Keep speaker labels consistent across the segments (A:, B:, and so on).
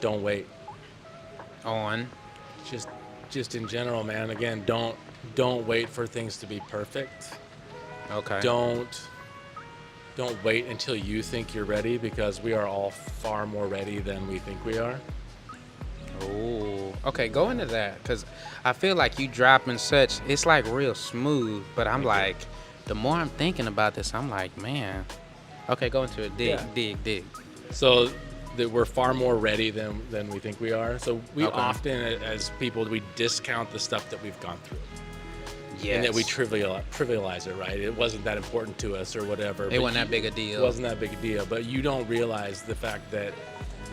A: don't wait.
B: On.
A: Just just in general, man. Again, don't wait for things to be perfect.
B: Okay.
A: Don't don't wait until you think you're ready because we are all far more ready than we think we are.
B: Oh, okay. Go into that because I feel like you dropping such. It's like real smooth, but I'm
A: Thank you.
B: like, the more I'm thinking about this, I'm like, man. Okay, go into it. Dig,
A: Yeah.
B: dig, dig.
A: So that we're far more ready than we think we are. So we
B: Okay.
A: often, as people, we discount the stuff that we've gone through, and that we
B: Yes.
A: trivialize it. Right? It wasn't that important to us or whatever.
B: It
A: But
B: wasn't that big a
A: it
B: deal.
A: wasn't that big a deal. But you don't realize the fact that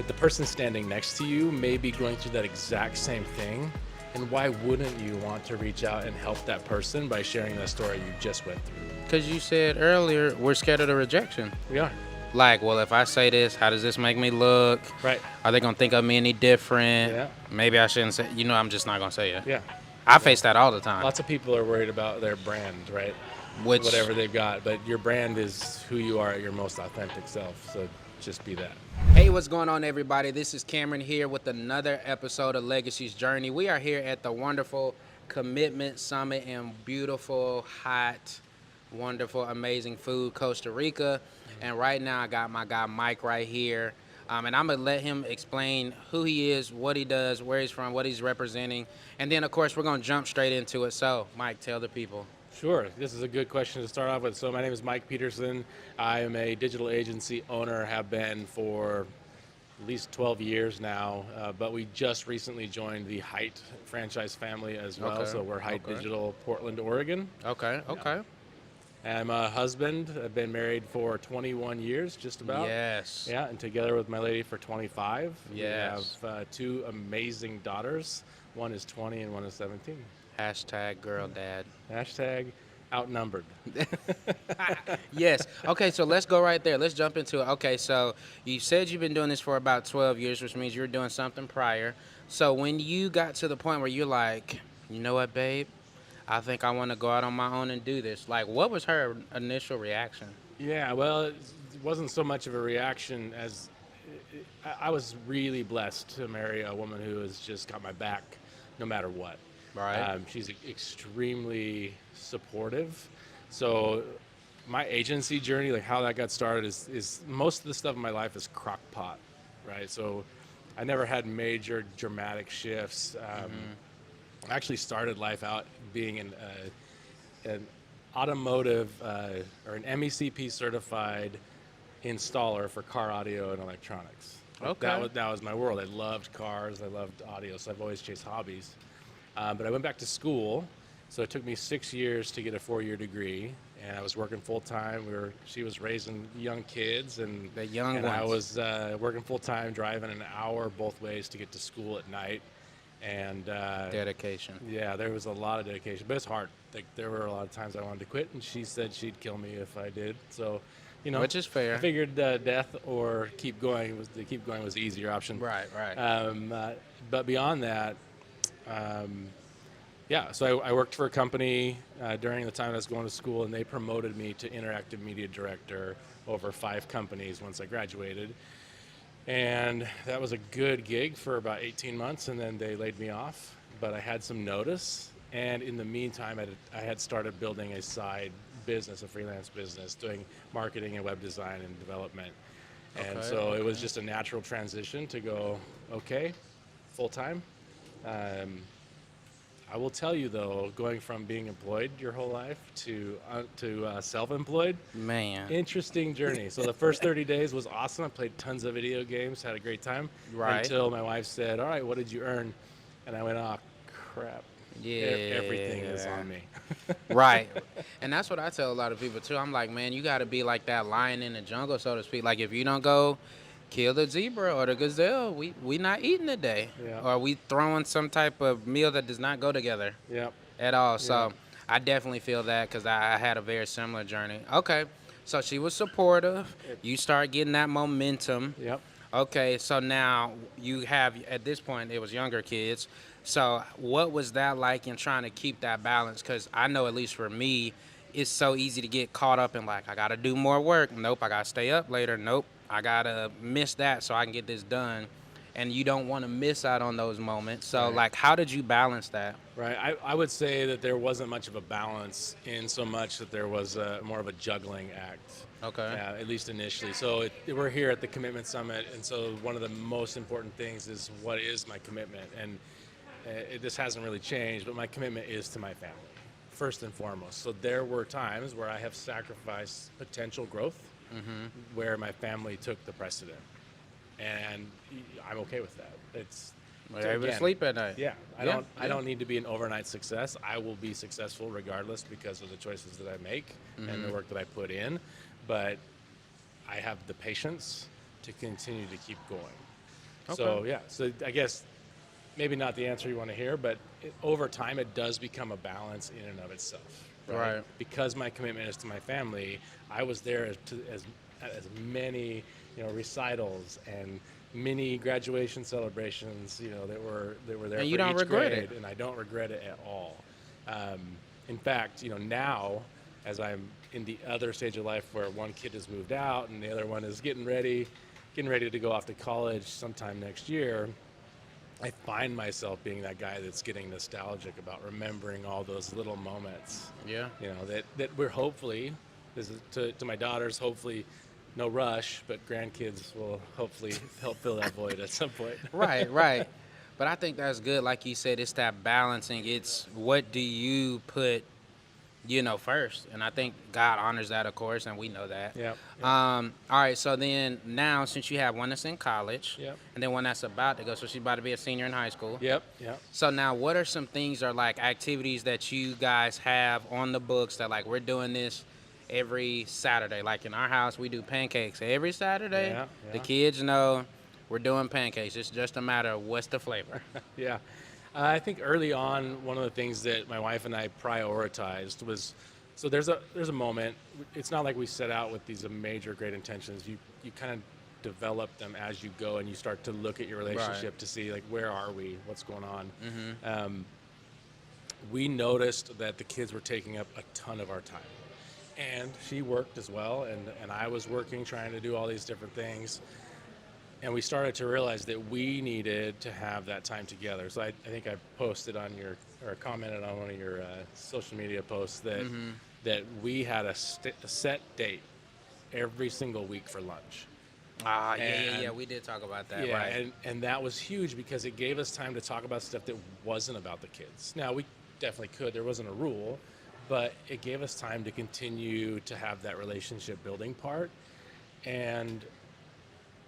A: the person standing next to you may be going through that exact same thing. And why wouldn't you want to reach out and help that person by sharing that story you just went through?
B: Because you said earlier, we're scared of the rejection.
A: We are.
B: Like, well, if I say this, how does this make me look?
A: Right.
B: Are they gonna think of me any different?
A: Yeah.
B: Maybe I shouldn't say. I'm just not gonna say it.
A: Yeah.
B: I face that all the time.
A: Lots of people are worried about their brand, right?
B: Which
A: Whatever they've got, but your brand is who you are at your most authentic self. So just be that.
B: Hey, what's going on, everybody? This is Cameron here with another episode of Legacy's Journey. We are here at the wonderful Commitment Summit in beautiful, hot, wonderful, amazing food, Costa Rica. And right now, I got my guy Mike right here. And I'm going to let him explain who he is, what he does, where he's from, what he's representing. And then, of course, we're going to jump straight into it. So, Mike, tell the people.
A: Sure. This is a good question to start off with. So my name is Mike Peterson. I am a digital agency owner, have been for at least 12 years now, but we just recently joined the Height franchise family as well.
B: Okay,
A: So we're Height
B: okay.
A: Digital, Portland, Oregon.
B: Okay, okay.
A: I'm a husband. I've been married for 21 years, just about.
B: Yes.
A: Yeah, and together with my lady for 25.
B: Yes.
A: We have two amazing daughters. One is 20 and one is 17.
B: Hashtag girl dad.
A: Hashtag outnumbered.
B: Yes. Okay, so let's go right there. Let's jump into it. Okay, so you said you've been doing this for about 12 years, which means you were doing something prior. So when you got to the point where you're like, you know what, babe? I think I want to go out on my own and do this. Like, what was her initial reaction?
A: Yeah, well, it wasn't so much of a reaction as I was really blessed to marry a woman who has just got my back no matter what.
B: Right.
A: She's extremely supportive. So my agency journey, like how that got started, is most of the stuff in my life is crock pot, right? So I never had major dramatic shifts. I actually started life out being an automotive or an MECP certified installer for car audio and electronics. Like,
B: Okay.
A: that was my world. I loved cars. I loved audio. So I've always chased hobbies. But I went back to school. So it took me 6 years to get a 4-year degree, and I was working full time. She was raising young kids, and
B: The young
A: I
B: ones.
A: was working full time, driving an hour both ways to get to school at night. And
B: Dedication.
A: yeah, there was a lot of dedication, but it's hard. Like there were a lot of times I wanted to quit, and she said she'd kill me if I did. So,
B: Which is fair.
A: I figured death or keep going was the easier option.
B: Right, right.
A: But beyond that, yeah. So I worked for a company during the time I was going to school, and they promoted me to interactive media director over 5 companies once I graduated. And that was a good gig for about 18 months, and then they laid me off. But I had some notice, and in the meantime, I had started building a side business, a freelance business, doing marketing and web design and development. And
B: Okay,
A: so it was
B: okay.
A: just a natural transition to go, okay, full time. Um, I will tell you though, going from being employed your whole life to self-employed,
B: Man.
A: interesting journey. So the first 30 days was awesome. I played tons of video games, had a great time.
B: Right.
A: Until my wife said, "All right, what did you earn?" And I went, "Oh, crap. Everything is
B: Yeah.
A: on me."
B: Right. And that's what I tell a lot of people too. I'm like, man, you got to be like that lion in the jungle, so to speak. Like if you don't go kill the zebra or the gazelle, we not eating today.
A: Yeah.
B: Or we throwing some type of meal that does not go together
A: Yep.
B: at all.
A: Yeah.
B: So I definitely feel that because I had a very similar journey. Okay. So she was supportive. You start getting that momentum.
A: Yep.
B: Okay, so now you have, at this point, it was younger kids. So what was that like in trying to keep that balance? Because I know, at least for me, it's so easy to get caught up in like, I got to do more work. Nope, I got to stay up later. Nope, I got to miss that so I can get this done. and you don't want to miss out on those moments. So
A: Right.
B: like, how did you balance that?
A: Right. I would say that there wasn't much of a balance in so much that there was more of a juggling act.
B: Okay.
A: At least initially. So we're here at the Commitment Summit, and so one of the most important things is what is my commitment, and this hasn't really changed, but my commitment is to my family, first and foremost. So there were times where I have sacrificed potential growth, where my family took the precedent, and I'm okay with that. It's
B: Were you able to
A: again,
B: sleep at night?
A: yeah, I
B: Yeah,
A: don't. I
B: yeah.
A: don't need to be an overnight success. I will be successful regardless because of the choices that I make and the work that I put in. But I have the patience to continue to keep going. So
B: Okay.
A: yeah. So I guess maybe not the answer you want to hear, but over time it does become a balance in and of itself.
B: Right.
A: Because my commitment is to my family, I was there as many recitals and mini graduation celebrations that were there
B: And
A: for
B: you don't
A: each
B: regret
A: grade,
B: it.
A: and I don't regret it at all. Um, in fact, now as I'm in the other stage of life where one kid has moved out and the other one is getting ready to go off to college sometime next year, I find myself being that guy that's getting nostalgic about remembering all those little moments.
B: Yeah.
A: That we're hopefully, this is to my daughters, hopefully no rush, but grandkids will hopefully help fill that void at some point.
B: Right, right. But I think that's good. Like you said, it's that balancing. It's what do you put, first. And I think God honors that, of course, and we know that.
A: Yep.
B: All right, so then now, since you have one that's in college,
A: Yep.
B: and then one that's about to go, so she's about to be a senior in high school.
A: Yep. Yep.
B: So now, what are some things or like activities that you guys have on the books that like we're doing this every Saturday? Like in our house, we do pancakes every Saturday.
A: Yeah,
B: The
A: yeah.
B: kids know we're doing pancakes. It's just a matter of what's the flavor.
A: Yeah. I think early on, one of the things that my wife and I prioritized was, so there's a moment. It's not like we set out with these major great intentions. You kind of develop them as you go, and you start to look at your relationship to see like where are we, what's going on. We noticed that the kids were taking up a ton of our time, and she worked as well, and I was working trying to do all these different things. And we started to realize that we needed to have that time together. So I think I posted on or commented on one of your social media posts that we had a set date every single week for lunch.
B: Yeah.
A: And-
B: We did talk about that.
A: Yeah,
B: Right.
A: and that was huge because it gave us time to talk about stuff that wasn't about the kids. Now, we definitely could. There wasn't a rule, but it gave us time to continue to have that relationship building part. And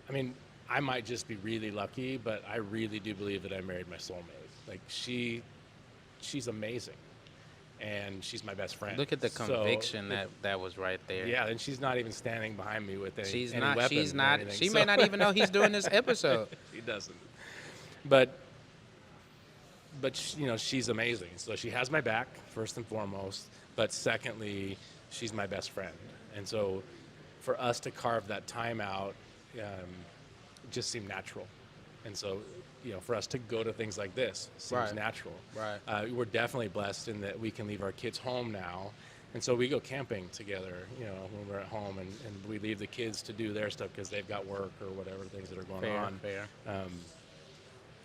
A: I mean, I might just be really lucky, but I really do believe that I married my soulmate. Like she's amazing, and she's my best friend.
B: Look at the
A: So,
B: conviction that was right there.
A: Yeah, and she's not even standing behind me with
B: She's
A: any
B: not.
A: weapons
B: She's
A: or
B: not.
A: anything,
B: She
A: so-
B: may not even know he's doing this episode.
A: She doesn't. But she's amazing. So she has my back first and foremost, but secondly, she's my best friend. And so for us to carve that time out just seemed natural. And so for us to go to things like this seems
B: Right.
A: natural.
B: Right.
A: We're definitely blessed in that we can leave our kids home now. And so we go camping together, when we're at home, and we leave the kids to do their stuff because they've got work or whatever things that are going on.
B: Fair.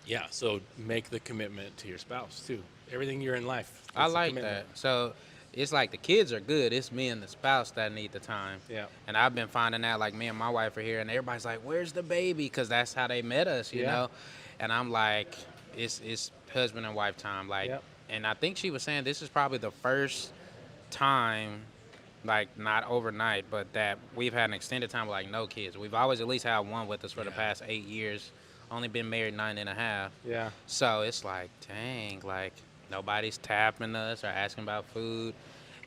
A: Yeah, so make the commitment to your spouse too. Everything you're in life.
B: I
A: it's a
B: like
A: commitment.
B: that. So it's like the kids are good. It's me and the spouse that need the time.
A: Yeah.
B: And I've been finding out, like, me and my wife are here, and everybody's like, "Where's the baby?" Because that's how they met us, you
A: Yeah.
B: know. And I'm like, it's husband and wife time, like.
A: Yep.
B: And I think she was saying this is probably the first time, like not overnight, but that we've had an extended time with like no kids. We've always at least had one with us for the
A: Yeah.
B: past 8 years. Only been married 9.5.
A: Yeah.
B: So it's like, dang, like nobody's tapping us or asking about food.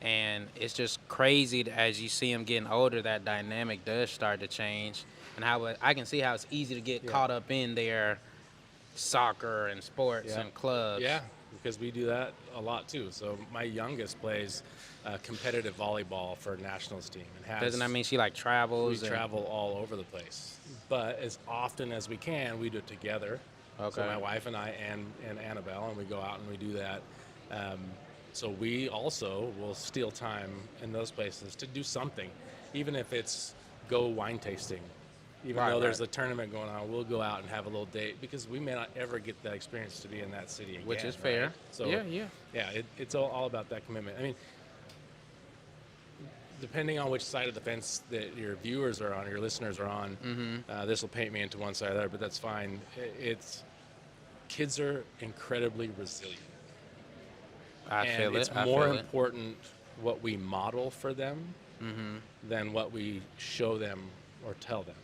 B: And it's just crazy as you see them getting older, that dynamic does start to change. And I can see how it's easy to get
A: Yeah.
B: caught up in their soccer and sports
A: Yeah.
B: and clubs.
A: Yeah, because we do that a lot too. So my youngest plays competitive volleyball for a nationals team, and has.
B: Doesn't that mean she like travels?
A: We travel all over the place, but as often as we can, we do it together.
B: Okay.
A: So my wife and I and Annabelle, and we go out and we do that. So we also will steal time in those places to do something, even if it's go wine tasting, Even
B: Right,
A: though there's
B: right.
A: a tournament going on, we'll go out and have a little date because we may not ever get that experience to be in that city again.
B: Which is
A: right?
B: fair.
A: So
B: Yeah, yeah.
A: yeah, it's all about that commitment. I mean, depending on which side of the fence that your viewers are on, or your listeners are on, this will paint me into one side or the other, but that's fine. It's kids are incredibly resilient,
B: I
A: and
B: feel
A: it's
B: it. I
A: more
B: feel it.
A: important what we model for them than what we show them or tell them.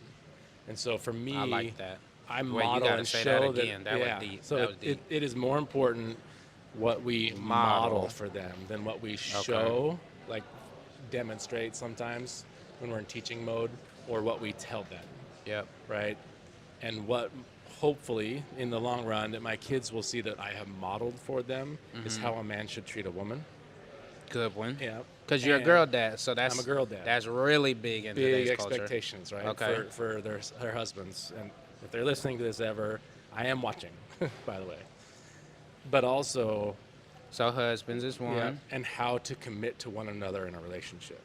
A: And so for me,
B: I like that.
A: I
B: Wait, you
A: model
B: gotta
A: and
B: say
A: show
B: that again. That was deep.
A: So
B: That was deep.
A: it is more important what we model for them than what we show, like demonstrate sometimes when we're in teaching mode, or what we tell them,
B: Yep.
A: right? And what hopefully in the long run that my kids will see that I have modeled for them is how a man should treat a woman.
B: Good one.
A: Yeah.
B: Because you're a
A: And
B: girl dad, so that's
A: I'm a girl dad.
B: That's really big in
A: Big
B: today's culture.
A: expectations, right?
B: Okay.
A: For their husbands. And if they're listening to this ever, I am watching, by the way. But also,
B: So husbands is one.
A: yeah, and how to commit to one another in a relationship.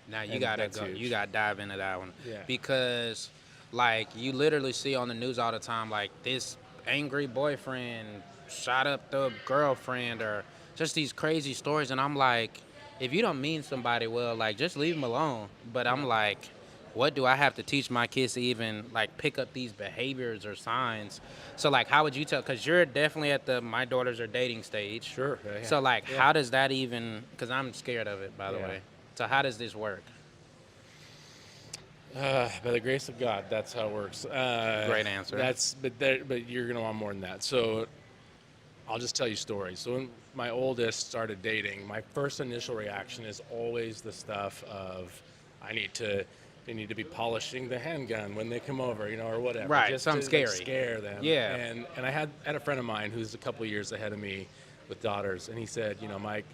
B: Now you
A: And
B: gotta
A: that's
B: go.
A: huge.
B: You gotta dive into that one.
A: Yeah.
B: Because, like, you literally see on the news all the time, like this angry boyfriend shot up the girlfriend, or just these crazy stories, and I'm like, if you don't mean somebody well, like, just leave them alone. But I'm like, what do I have to teach my kids to even like pick up these behaviors or signs? So like, how would you tell? Because you're definitely at the my daughters are dating stage.
A: Sure. Yeah.
B: So like,
A: Yeah.
B: how does that even? Because I'm scared of it, by the
A: Yeah.
B: way. So how does this work?
A: By the grace of God, that's how it works.
B: Great answer.
A: But you're gonna want more than that. So I'll just tell you stories. So when my oldest started dating, my first initial reaction is always the stuff of, they need to be polishing the handgun when they come over, or whatever.
B: Right,
A: Just
B: something
A: to, like,
B: scary.
A: scare them.
B: Yeah.
A: And I had a friend of mine who's a couple years ahead of me with daughters, and he said, Mike,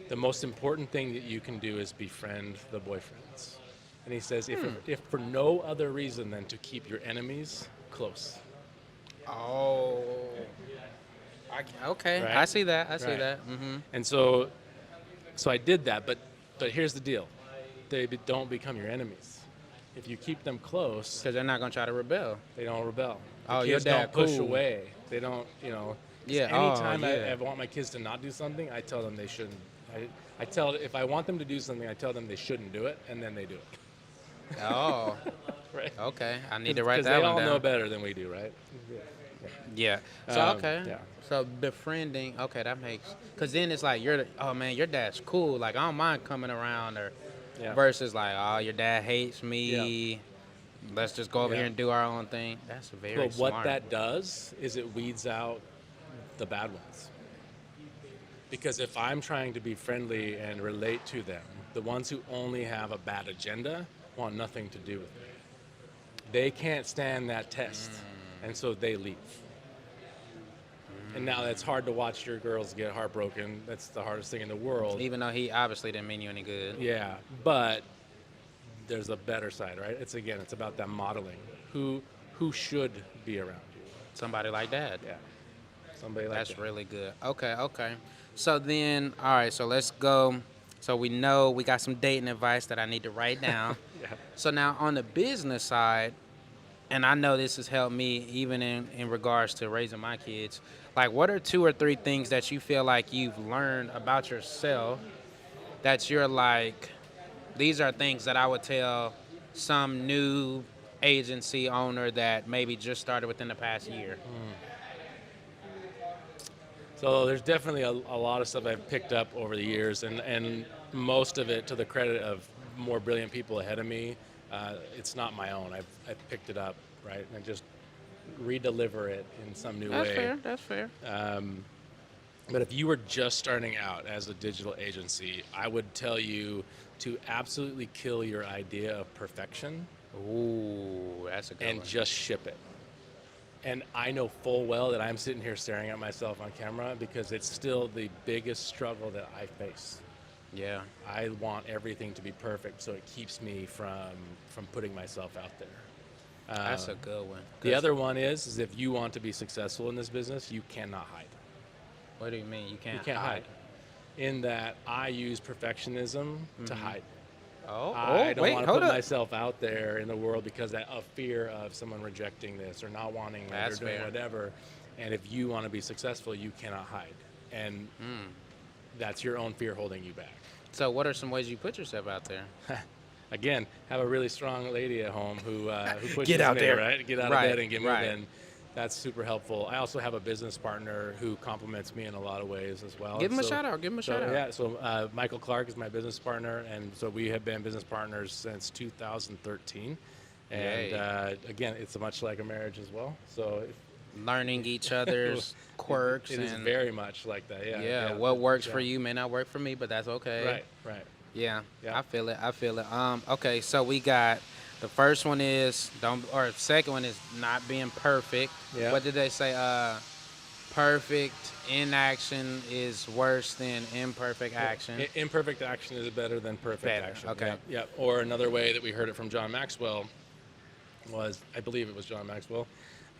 A: the most important thing that you can do is befriend the boyfriends. And he says, if for no other reason than to keep your enemies close.
B: Oh. Okay.
A: Right?
B: I see that. I see
A: Right.
B: that. Mm-hmm.
A: And so I did that, but here's the deal: don't become your enemies. If you keep them close,
B: Because they're not gonna try to rebel.
A: they don't rebel. The
B: Oh, your
A: kids
B: dad
A: don't push
B: cool.
A: away. They don't, 'cause
B: Yeah, oh,
A: Anytime
B: yeah.
A: I want my kids to not do something, I tell them they shouldn't. If I want them to do something, I tell them they shouldn't do it, and then they do it.
B: Oh.
A: Right?
B: Okay. I need to write that
A: they
B: one
A: all
B: down.
A: know better than we do, right?
B: Yeah. So okay.
A: Yeah.
B: So befriending. Okay, that makes. Because then it's like oh man, your dad's cool. Like I don't mind coming around, or
A: Yeah.
B: versus like, oh, your dad hates me. Let's just go over
A: Yeah.
B: here and do our own thing. That's very
A: But what
B: smart.
A: that does is it weeds out the bad ones. Because if I'm trying to be friendly and relate to them, the ones who only have a bad agenda want nothing to do with me. They can't stand that test, and so they leave. And now it's hard to watch your girls get heartbroken. That's the hardest thing in the world.
B: Even though he obviously didn't mean you any good.
A: Yeah, but there's a better side, right? It's about that modeling. Who should be around you?
B: Somebody like dad.
A: Yeah, somebody like
B: That's
A: that.
B: really good. Okay, okay. So then, all right, so let's go. So we know we got some dating advice that I need to write down.
A: Yeah.
B: So now on the business side, and I know this has helped me even in regards to raising my kids, like what are 2 or 3 things that you feel like you've learned about yourself that you're like, these are things that I would tell some new agency owner that maybe just started within the past year?
A: So there's definitely a lot of stuff I've picked up over the years, and most of it to the credit of more brilliant people ahead of me. It's not my own. I've picked it up, right, and just redeliver it in some new
B: That's
A: way.
B: fair, that's fair.
A: But if you were just starting out as a digital agency, I would tell you to absolutely kill your idea of perfection
B: Ooh, that's a good
A: and
B: one.
A: just ship it. And I know full well that I'm sitting here staring at myself on camera because it's still the biggest struggle that I face.
B: Yeah.
A: I want everything to be perfect, so it keeps me from putting myself out there.
B: That's a good one.
A: The other one is if you want to be successful in this business, you cannot hide.
B: What do you mean? You can't
A: You can't hide. In that I use perfectionism to hide. I don't
B: wait,
A: want to
B: hold
A: put
B: up.
A: myself out there in the world because of fear of someone rejecting this or not wanting it
B: That's
A: or doing
B: fair.
A: whatever. And if you want to be successful, you cannot hide. And
B: Hmm.
A: that's your own fear holding you back.
B: So, what are some ways you put yourself out there?
A: Again, have a really strong lady at home who pushes
B: Get out
A: me,
B: there.
A: right? Get out
B: Right,
A: of bed and get
B: right.
A: moving. That's super helpful. I also have a business partner who compliments me in a lot of ways as well.
B: Give him a
A: So-
B: shout out. Give him a
A: So
B: shout out.
A: yeah, so Michael Clark is my business partner, and so we have been business partners since 2013. And
B: Yay.
A: again, it's much like a marriage as well. So
B: Learning each other's quirks
A: it is
B: and
A: very much like that. Yeah.
B: yeah, what works for
A: yeah.
B: you may not work for me, but that's okay.
A: Right. Right.
B: Yeah,
A: Yeah.
B: I feel it. I feel it. Okay, so we got the first one is don't, or second one is not being perfect.
A: Yeah.
B: What did they say? Perfect inaction is worse than imperfect action.
A: Imperfect action is better than perfect
B: Better,
A: action.
B: okay.
A: Yep, yep. Or another way that we heard it from John Maxwell was, I believe it was John Maxwell.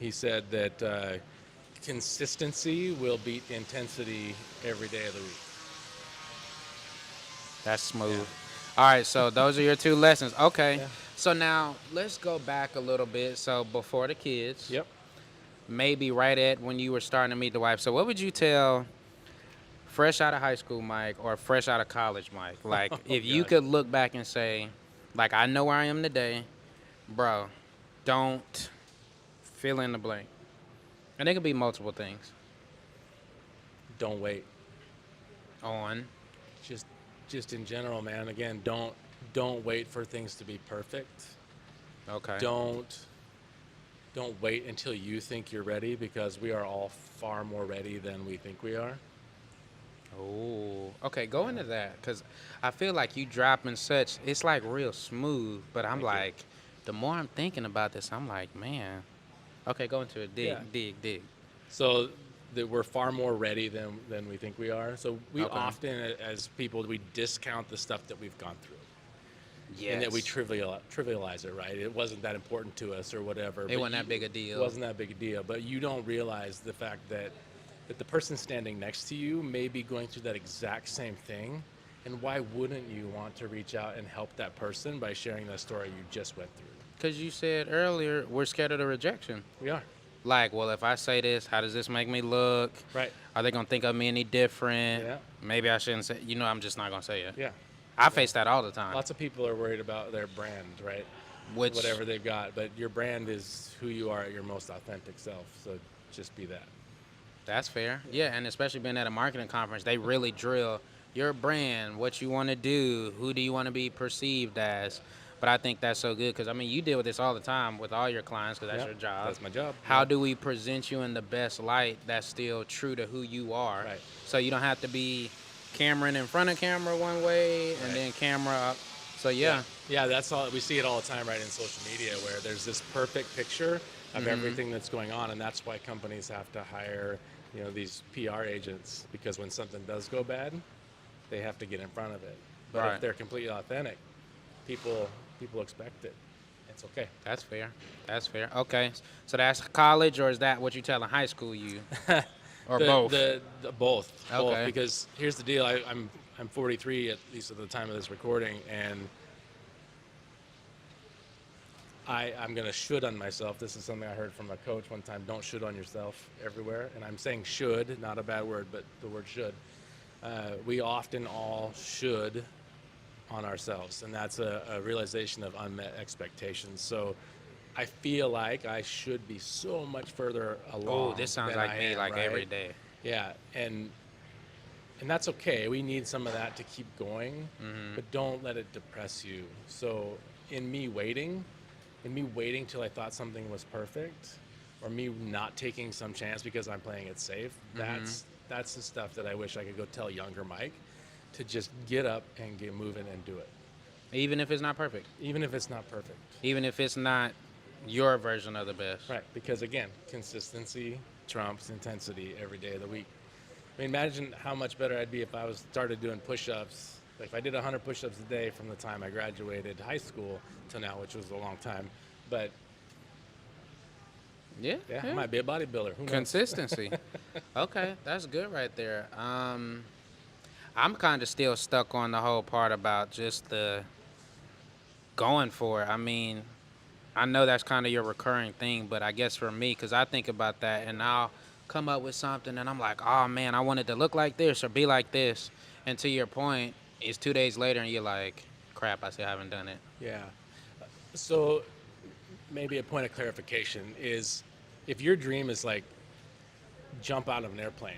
A: He said that consistency will beat intensity every day of the week.
B: That's smooth. All right, so those are your two lessons. Okay.
A: Yeah.
B: So now let's go back a little bit. So before the kids,
A: Yep.
B: maybe right at when you were starting to meet the wife. So what would you tell fresh out of high school Mike or fresh out of college Mike? Like if you
A: gosh.
B: could look back and say, like I know where I am today, bro, don't fill in the blank. And it could be multiple things.
A: Don't wait.
B: On.
A: Just in general, man. Again, don't wait for things to be perfect.
B: Okay.
A: Don't wait until you think you're ready, because we are all far more ready than we think we are.
B: Oh, okay. Go into that because I feel like you dropping such. It's like real smooth, but I'm
A: Thank you.
B: like, the more I'm thinking about this, I'm like, man. Okay, go into it. Dig,
A: Yeah.
B: dig.
A: So that we're far more ready than we think we are. So we
B: Okay.
A: often, as people, we discount the stuff that we've gone through.
B: Yes.
A: And that we trivialize it, right? It wasn't that important to us or whatever.
B: It
A: but
B: wasn't that big a deal.
A: It wasn't that big a deal. But you don't realize the fact that the person standing next to you may be going through that exact same thing. And why wouldn't you want to reach out and help that person by sharing that story you just went through?
B: Because you said earlier, we're scared of the rejection.
A: We are.
B: Like, well, if I say this, how does this make me look?
A: Right.
B: Are they going to think of me any different?
A: Yeah.
B: Maybe I shouldn't say, I'm just not going to say it.
A: Yeah.
B: I face that all the time.
A: Lots of people are worried about their brand, right?
B: Which,
A: Whatever they've got. But your brand is who you are at your most authentic self. So just be that.
B: That's fair. Yeah, and especially being at a marketing conference, they really drill your brand, what you want to do, who do you want to be perceived as. But I think that's so good because, you deal with this all the time with all your clients because that's
A: Yep,
B: your job.
A: That's my job.
B: How
A: Yep.
B: do we present you in the best light that's still true to who you are?
A: Right.
B: So you don't have to be Cameron in front of camera one way and
A: Right.
B: then camera up. So, yeah.
A: Yeah, that's all. We see it all the time, right, in social media, where there's this perfect picture of
B: Mm-hmm.
A: everything that's going on, and that's why companies have to hire, these PR agents, because when something does go bad, they have to get in front of it. But
B: Right.
A: if they're completely authentic, people expect it. It's okay.
B: That's fair. That's fair. Okay. So that's college, or is that what you telling high school you? Or both?
A: The both.
B: Okay.
A: Both. Because here's the deal. I'm 43 at least at the time of this recording, and I'm gonna should on myself. This is something I heard from a coach one time. Don't should on yourself everywhere. And I'm saying should, not a bad word, but the word should. We often all should on ourselves, and that's a realization of unmet expectations. So I feel like I should be so much further along.
B: Oh, this sounds
A: than
B: like
A: I
B: me,
A: am,
B: like
A: right?
B: every day.
A: Yeah, and that's okay. We need some of that to keep going, but don't let it depress you. So in me waiting till I thought something was perfect, or me not taking some chance because I'm playing it safe, that's the stuff that I wish I could go tell younger Mike to just get up and get moving and do it,
B: Even if it's not perfect.
A: even if it's not perfect.
B: Even if it's not your version of the best.
A: Right, because again, consistency trumps intensity every day of the week. I mean, imagine how much better I'd be if I was started doing push-ups. Like if I did 100 push-ups a day from the time I graduated high school to now, which was a long time. But
B: Yeah.
A: yeah, I might be a bodybuilder. Who knows?
B: Consistency. Okay, that's good right there. I'm kind of still stuck on the whole part about just the going for it. I mean, I know that's kind of your recurring thing, but I guess for me, because I think about that and I'll come up with something and I'm like, oh man, I want it to look like this or be like this. And to your point, it's 2 days later and you're like, crap, I still haven't done it.
A: Yeah. So maybe a point of clarification is if your dream is like jump out of an airplane,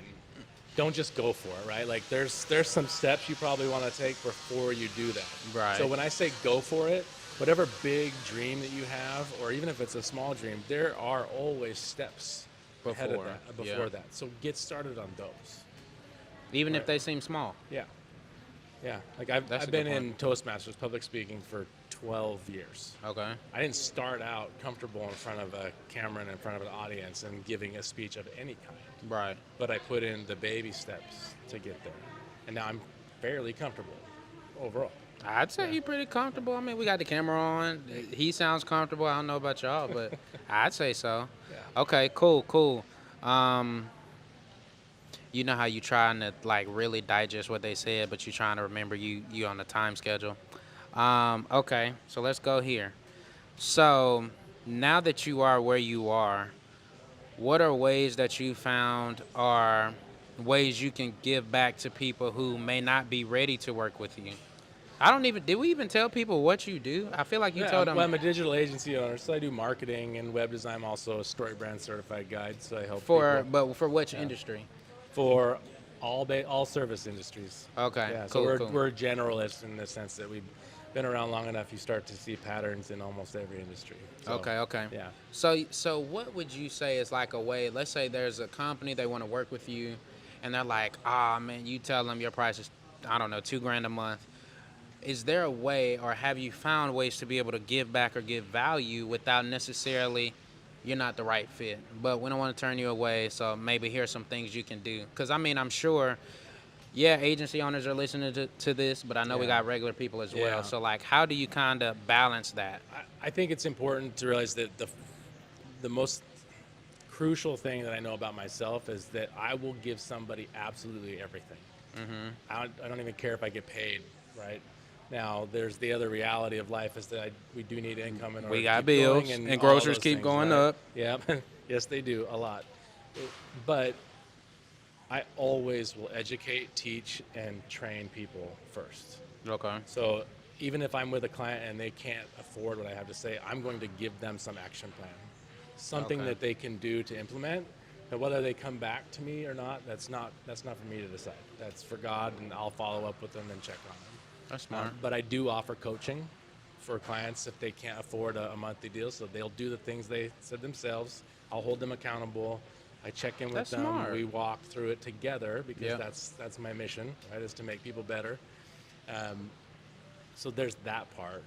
A: don't just go for it, right? Like there's some steps you probably want to take before you do that.
B: Right.
A: So when I say go for it, whatever big dream that you have, or even if it's a small dream, there are always steps ahead of that, before that. So get started on those.
B: Even if
A: Right.
B: they seem small.
A: Yeah. Yeah. Like I've
B: That's a
A: been
B: good
A: in Toastmasters public speaking for 12 years.
B: Okay.
A: I didn't start out comfortable in front of a camera and in front of an audience and giving a speech of any kind.
B: Right.
A: But I put in the baby steps to get there. And now I'm fairly comfortable overall.
B: I'd say you're pretty comfortable. I mean, we got the camera on. He sounds comfortable. I don't know about y'all, but I'd say so.
A: Yeah.
B: Okay, cool. You know how you trying to like really digest what they said, but you trying to remember you on the time schedule. Okay, so let's go here. So now that you are where you are, what are ways that you found are ways you can give back to people who may not be ready to work with you? Did we even tell people what you do? I feel like you told them.
A: Well, I'm a digital agency owner, so I do marketing and web design. I'm also a Story Brand certified guide, so I help people
B: But for which industry?
A: for all service industries.
B: Okay,
A: Yeah, so
B: cool.
A: we're generalists in the sense that we've been around long enough. You start to see patterns in almost every industry. So,
B: Okay.
A: Yeah.
B: So what would you say is like a way? Let's say there's a company they want to work with you, and they're like, man, you tell them your price is, I don't know, $2,000 a month. Is there a way, or have you found ways to be able to give back or give value without necessarily you're not the right fit, but we don't want to turn you away, so maybe here's some things you can do? Because I mean, I'm sure, yeah, agency owners are listening to this, but I know we
A: Yeah.
B: got regular people as
A: Yeah.
B: well. So like, how do you kind of balance that?
A: I think it's important to realize that the most crucial thing that I know about myself is that I will give somebody absolutely everything. I don't even care if I get paid, right? Now, there's the other reality of life is that we do need income in order
B: We
A: to
B: got
A: keep
B: bills,
A: going,
B: and
A: all
B: groceries
A: those
B: keep
A: things,
B: going
A: right?
B: up.
A: Yeah, yes, they do a lot. But I always will educate, teach, and train people first.
B: Okay.
A: So even if I'm with a client and they can't afford what I have to say, I'm going to give them some action plan, something
B: Okay.
A: that they can do to implement. And whether they come back to me or not, that's not for me to decide. That's for God, and I'll follow up with them and check on them.
B: That's smart.
A: But I do offer coaching for clients if they can't afford a monthly deal, so they'll do the things they said themselves. I'll hold them accountable. I check in with
B: That's
A: them.
B: smart.
A: We walk through it together because
B: Yeah.
A: that's my mission, right? Is to make people better. So there's that part,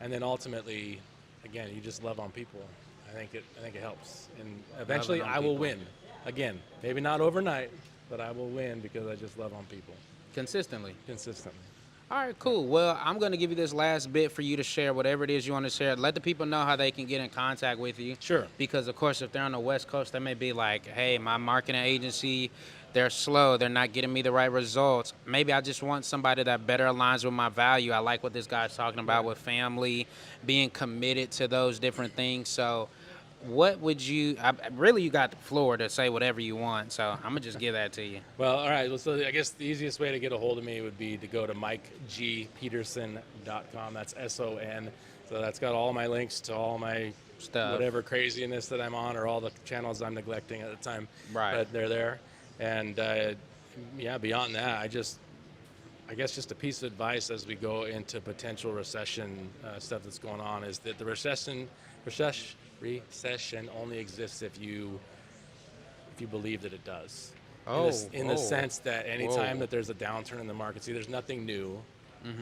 A: and then ultimately, again, you just love on people. I think it helps, and eventually
B: on
A: I will
B: people.
A: win. Again, maybe not overnight, but I will win because I just love on people
B: Consistently.
A: consistently.
B: All right, cool. Well, I'm going to give you this last bit for you to share whatever it is you want to share. Let the people know how they can get in contact with you.
A: Sure.
B: Because, of course, if they're on the West Coast, they may be like, hey, my marketing agency, they're slow. They're not getting me the right results. Maybe I just want somebody that better aligns with my value. I like what this guy's talking about with family, being committed to those different things. So what would you really, you got the floor to say whatever you want. So I'm going to just give that to you.
A: Well, all right. Well, so I guess the easiest way to get a hold of me would be to go to MikeGPeterson.com. That's SON. So that's got all my links to all my
B: Stuff.
A: whatever craziness that I'm on or all the channels I'm neglecting at the time.
B: Right.
A: But they're there. And yeah, beyond that, I guess just a piece of advice as we go into potential recession stuff that's going on is that the recession only exists if you believe that it does. In the sense that anytime that there's a downturn in the market, see, there's nothing new.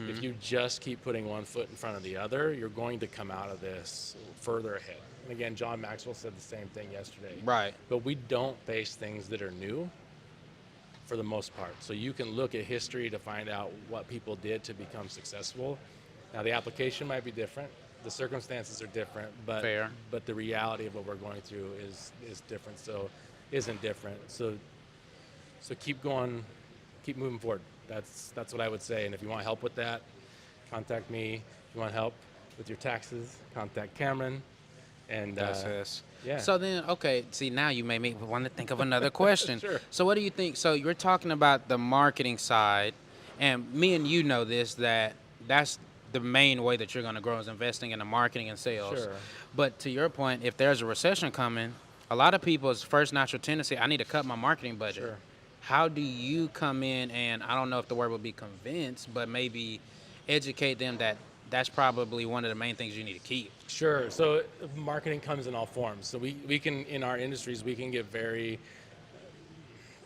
A: If you just keep putting one foot in front of the other, you're going to come out of this further ahead. And again, John Maxwell said the same thing yesterday.
B: Right.
A: But we don't face things that are new for the most part. So you can look at history to find out what people did to become successful. Now, the application might be different. The circumstances are different, but
B: Fair.
A: but the reality of what we're going through is different. So isn't different. So keep going, keep moving forward. That's what I would say. And if you want help with that, contact me. If you want help with your taxes, contact Cameron. And
B: That's us.
A: yeah.
B: So then, okay, see, now you made me want to think of another question.
A: Sure.
B: So what do you think? So you're talking about the marketing side, and me and you know this, that's the main way that you're going to grow is investing in the marketing and sales.
A: Sure.
B: But to your point, if there's a recession coming, a lot of people's first natural tendency, I need to cut my marketing budget.
A: Sure.
B: How do you come in and, I don't know if the word would be convince, but maybe educate them that that's probably one of the main things you need to keep?
A: Sure. So marketing comes in all forms. So we can, in our industries, we can get very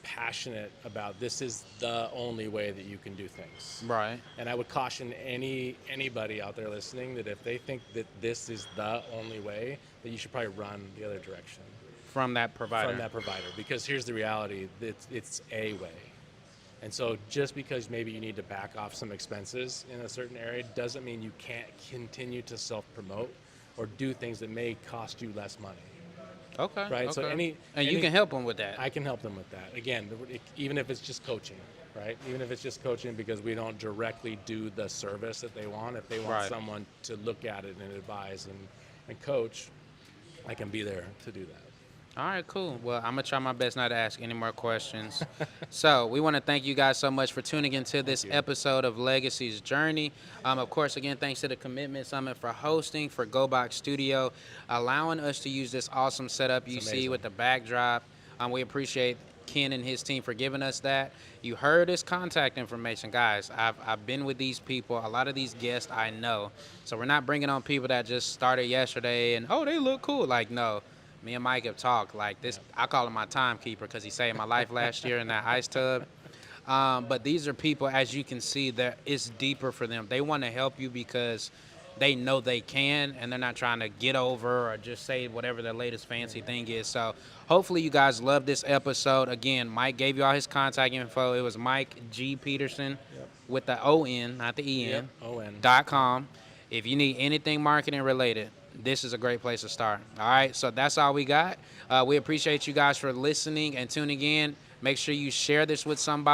A: passionate about this is the only way that you can do things.
B: Right.
A: And I would caution anybody out there listening that if they think that this is the only way, that you should probably run the other direction
B: From that provider.
A: from that provider. Because here's the reality, it's a way. And so just because maybe you need to back off some expenses in a certain area doesn't mean you can't continue to self-promote or do things that may cost you less money.
B: Okay.
A: Right, so
B: okay.
A: any-
B: you can help them with that.
A: I can help them with that. Again, even if it's just coaching, right? Even if it's just coaching because we don't directly do the service that they want. If they want
B: Right.
A: someone to look at it and advise and coach, I can be there to do that.
B: All right, cool. Well, I'm going to try my best not to ask any more questions. So we want to thank you guys so much for tuning into this episode of Legacy's Journey. Of course, again, thanks to the Commitment Summit for hosting, for GoBox Studio, allowing us to use this awesome setup you see
A: amazing.
B: with the backdrop. We appreciate Ken and his team for giving us that. You heard his contact information. Guys, I've been with these people. A lot of these guests I know. So we're not bringing on people that just started yesterday and, oh, they look cool. Like, no. Me and Mike have talked like this. I call him my timekeeper because he saved my life last year in that ice tub. But these are people, as you can see, that it's deeper for them. They want to help you because they know they can, and they're not trying to get over or just say whatever their latest fancy thing is. So hopefully you guys love this episode. Again, Mike gave you all his contact info. It was Mike G. Peterson with the O-N, not the E-N,
A: O-N.
B: .com. If you need anything marketing related, this is a great place to start. All right, so that's all we got. We appreciate you guys for listening and tuning in. Make sure you share this with somebody.